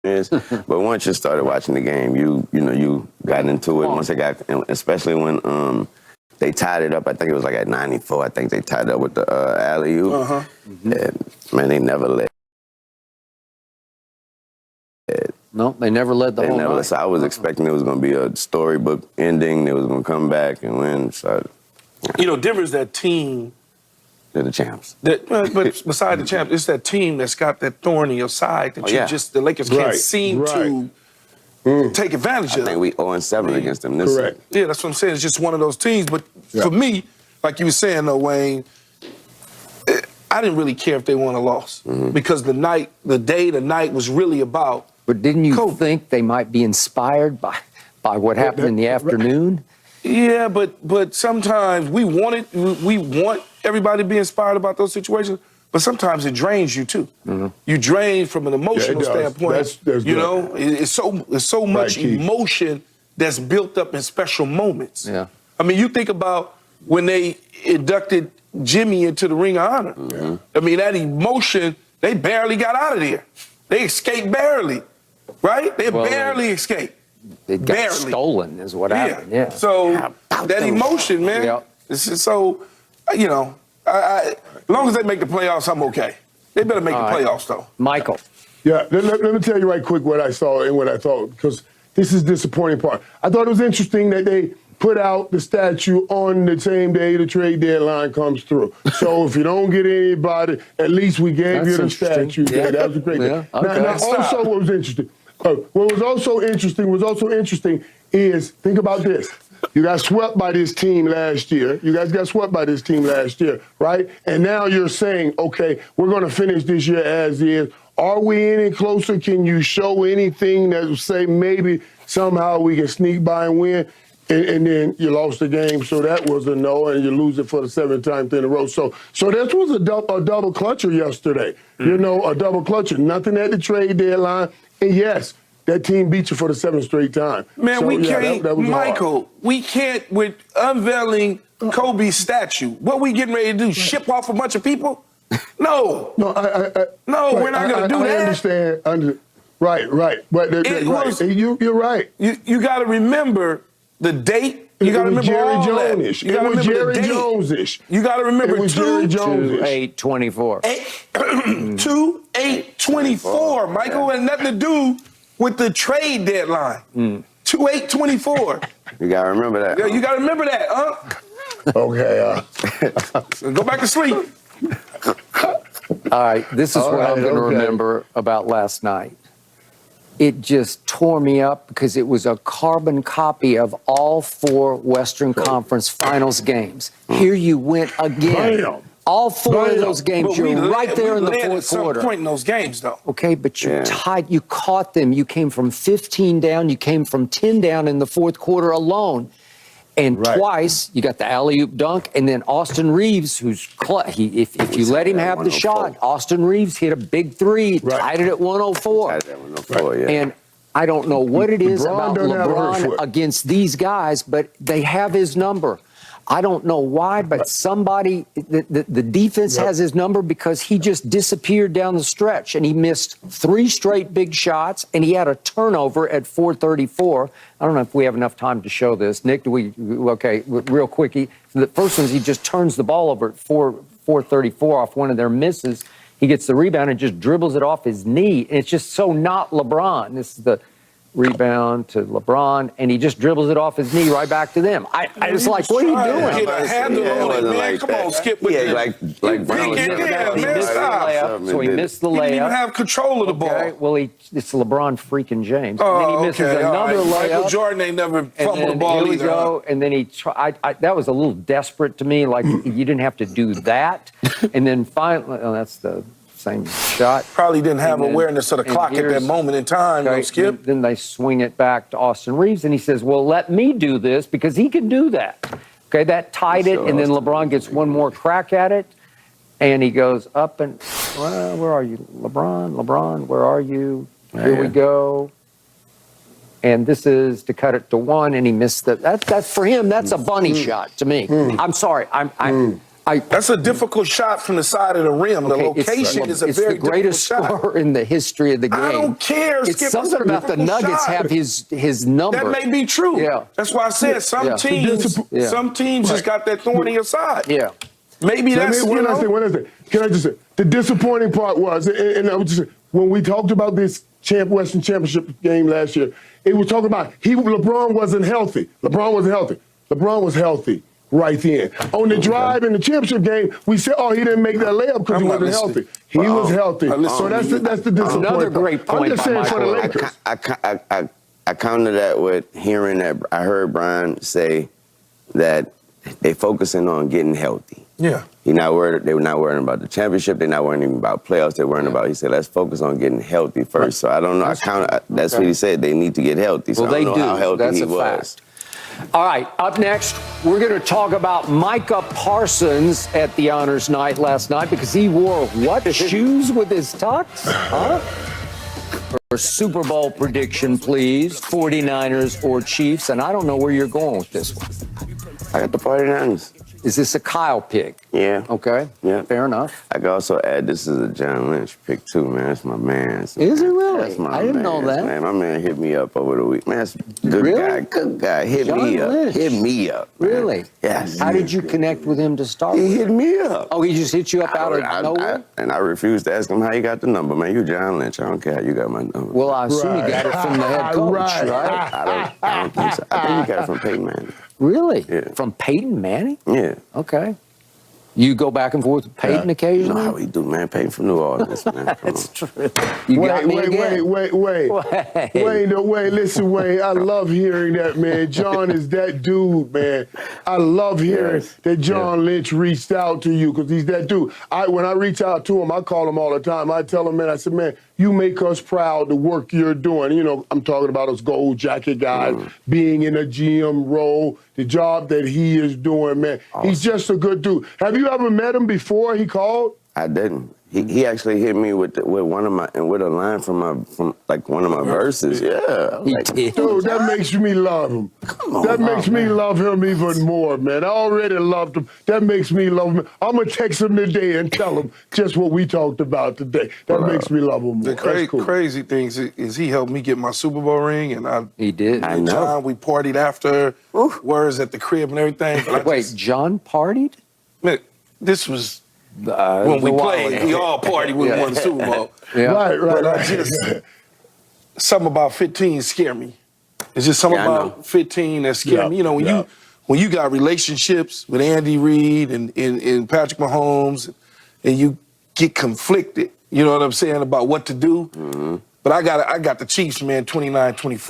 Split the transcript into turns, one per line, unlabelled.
is. But once you started watching the game, you got into it. Once they got, especially when they tied it up. I think it was like at 94. I think they tied it up with the alley-oop. And, man, they never let.
No, they never led the whole night.
So I was expecting it was going to be a storybook ending. They was going to come back and win. So,
Denver's that team.
They're the champs.
But beside the champs, it's that team that's got that thorn in your side that the Lakers can't seem to take advantage of.
I think we 0-7 against them this season.
Yeah, that's what I'm saying. It's just one of those teams. But for me, like you were saying, though, Wayne, I didn't really care if they won or lost because the night was really about.
But didn't you think they might be inspired by what happened in the afternoon?
Yeah, but sometimes we want everybody to be inspired about those situations, but sometimes it drains you too. You drain from an emotional standpoint. It's so much emotion that's built up in special moments.
Yeah.
I mean, you think about when they inducted Jimmy into the Ring of Honor. I mean, that emotion, they barely got out of there. They escaped barely, right? They barely escaped.
It got stolen is what happened. Yeah.
So that emotion, man.
Yeah.
So, as long as they make the playoffs, I'm okay. They better make the playoffs, though.
Michael.
Yeah, let me tell you right quick what I saw and what I thought, because this is the disappointing part. I thought it was interesting that they put out the statue on the same day the trade deadline comes through. So if you don't get anybody, at least we gave you the statue. Yeah. That was a great thing. Now, also what was interesting. What was also interesting is, think about this. You got swept by this team last year. You guys got swept by this team last year, right? And now you're saying, okay, we're going to finish this year as is. Are we any closer? Can you show anything that will say maybe somehow we can sneak by and win? And then you lost the game, so that was a no, and you lose it for the 7th time in a row. So this was a double clutcher yesterday. A double clutcher. Nothing at the trade deadline. And yes, that team beat you for the 7th straight time.
Man, we can't, Michael, we can't, with unveiling Kobe's statue, what we getting ready to do, ship off a bunch of people? No.
No,
we're not going to do that.
I understand. Right. But you're right.
You got to remember the date. You got to remember
Jerry
all
Jones-ish.
that. You got to remember
Jerry
the date.
Jones-ish.
You got to remember
it was Jerry Jones-ish.
2/8/24.
2/8/24, Michael, had nothing to do with the trade deadline. 2/8/24.
You got to remember that.
Yeah, you got to remember that, huh?
Okay.
Go back to sleep.
All right, this is what I'm going to remember about last night. It just tore me up because it was a carbon copy of all 4 Western Conference Finals games. Here you went again.
Damn.
All 4 of those games, you're right there in the fourth
at some
quarter.
point in those games, though.
Okay, but you're tied. You caught them. You came from 15 down. You came from 10 down in the fourth quarter alone. And twice, you got the alley-oop dunk, and then Austin Reeves, who's if you let him have the shot, Austin Reeves hit a big 3, tied it at 104. And I don't know what it is about LeBron against these guys, but they have his number. I don't know why, but somebody, the defense has his number because he just disappeared down the stretch, and he missed 3 straight big shots, and he had a turnover at 4:34. I don't know if we have enough time to show this. Nick, okay, real quickie. The first one is he just turns the ball over at 4:34 off one of their misses. He gets the rebound and just dribbles it off his knee, and it's just so not LeBron. This is the rebound to LeBron, and he just dribbles it off his knee right back to them. I was like, what are you doing?
Get a handle on it, man. Come on, Skip with it.
Like Brown.
He missed the layup, so he missed the layup.
He didn't even have control of the ball.
Okay, well, it's LeBron freaking James. And then he misses another layup.
Michael Jordan ain't never fumbled the ball
either.
Here we go.
And then that was a little desperate to me. Like, you didn't have to do that. And then finally, that's the same shot.
Probably didn't have awareness of the clock at that moment in time, Skip.
Then they swing it back to Austin Reeves, and he says, well, let me do this because he can do that. Okay, that tied it, and then LeBron gets one more crack at it, and he goes up and, well, where are you? LeBron, where are you? Here we go. And this is to cut it to 1, and he missed that's for him, that's a bunny shot to me. I'm sorry, I
That's a difficult shot from the side of the rim. The location is a very
the greatest scorer in the history of the game.
I don't care.
It's
Skip,
something about the Nuggets have his number.
That may be true.
Yeah.
That's why I said some teams just got that thorn in your side.
Yeah.
Maybe that's,
Can I just say, the disappointing part was, and I would just say, when we talked about this Western Championship game last year, it was talking about LeBron wasn't healthy. LeBron was healthy right then. On the drive in the championship game, we said, oh, he didn't make that layup because he wasn't healthy. He was healthy. So that's the disappointing
Another great point.
I'm just saying for the Lakers.
I counter that with hearing that I heard Brian say that they focusing on getting healthy.
Yeah.
They were not worrying about the championship. They're not worrying even about playoffs. They're worrying about, he said, let's focus on getting healthy first. So I don't know. That's what he said. They need to get healthy. So
well,
I don't know how healthy
That's
he
a
was.
fact. All right, up next, we're going to talk about Micah Parsons at the honors night last night because he wore what shoes with his tux? Huh? For Super Bowl prediction, please. 49ers or Chiefs, and I don't know where you're going with this one.
I got the 49ers.
Is this a Kyle pick?
Yeah.
Okay.
Yeah.
Fair enough.
I can also add this is a John Lynch pick too, man. That's my man.
Is it really?
That's my
I didn't know that.
Man, my man hit me up over the week. Man, that's a good
Really?
guy. Good guy. Hit
John
me up.
Lynch.
Hit me up. Man.
Really?
Yes.
How did you connect with him to start
He
with?
hit me up.
Oh, he just hit you up out of nowhere?
And I refused to ask him how you got the number, man. You John Lynch. I don't care how you got my number.
Well, I assume you got it from the head coach, right?
I don't think so. I think you got it from Peyton Manning.
Really?
Yeah.
From Peyton Manning?
Yeah.
Okay. You go back and forth with Peyton
You
occasionally?
know how we do, man. Peyton from New Orleans, man.
That's true. You got me again.
Wait. Listen, Wayne, I love hearing that, man. John is that dude, man. I love hearing that John Lynch reached out to you because he's that dude. When I reach out to him, I call him all the time. I tell him, man, I said, man, you make us proud the work you're doing. You know, I'm talking about us gold jacket guys being in a GM role, the job that he is doing, man. Awesome. He's just a good dude. Have you ever met him before he called?
I didn't. He actually hit me with one of my with a line from one of my verses. Yeah,
He did.
Dude, that makes me love him.
Come on,
that makes me love him even more, man. I already loved him. That makes me love him. I'm gonna text him today and tell him just what we talked about today. That makes me love him more.
The crazy thing is he helped me get my Super Bowl ring, and
He did.
I know.
John, we partied after, words at the crib and everything. But
Wait, John partied?
man, this was when we played. We all partied when we won the Super Bowl.
Right.
But I just something about 15 scare me. It's just something about 15 that scare me. You know, when you got relationships with Andy Reid and Patrick Mahomes, and you get conflicted, you know what I'm saying, about what to do. But I got the Chiefs, man, 29-24.